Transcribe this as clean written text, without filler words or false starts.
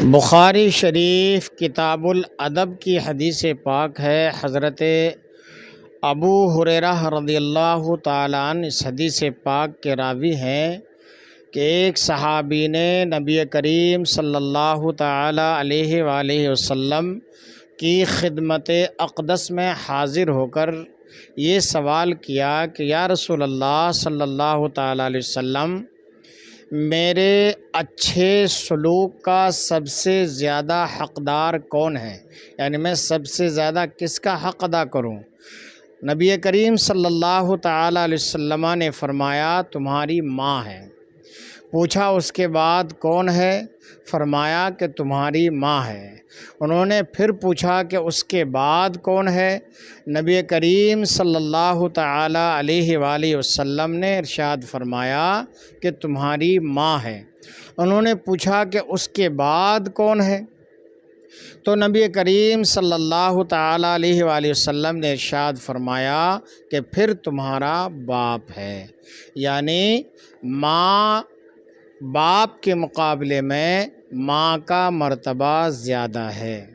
بخاری شریف کتاب الادب کی حدیث پاک ہے۔ حضرت ابو ہریرہ رضی اللہ تعالیٰ عنہ اس حدیث پاک کے راوی ہیں کہ ایک صحابی نے نبی کریم صلی اللہ تعالیٰ علیہ وآلہ وسلم کی خدمت اقدس میں حاضر ہو کر یہ سوال کیا کہ یا رسول اللہ صلی اللہ تعالیٰ علیہ وسلم، میرے اچھے سلوک کا سب سے زیادہ حقدار کون ہے؟ یعنی میں سب سے زیادہ کس کا حق ادا کروں؟ نبی کریم صلی اللہ تعالیٰ علیہ وسلم نے فرمایا تمہاری ماں ہے۔ پوچھا اس کے بعد کون ہے؟ فرمایا کہ تمہاری ماں ہے۔ انہوں نے پھر پوچھا کہ اس کے بعد کون ہے؟ نبی کریم صلی اللہ تعالیٰ علیہ وآلہ وسلم نے ارشاد فرمایا کہ تمہاری ماں ہے۔ انہوں نے پوچھا کہ اس کے بعد کون ہے؟ تو نبی کریم صلی اللہ تعالیٰ علیہ وآلہ وسلم نے ارشاد فرمایا کہ پھر تمہارا باپ ہے۔ یعنی ماں باپ کے مقابلے میں ماں کا مرتبہ زیادہ ہے۔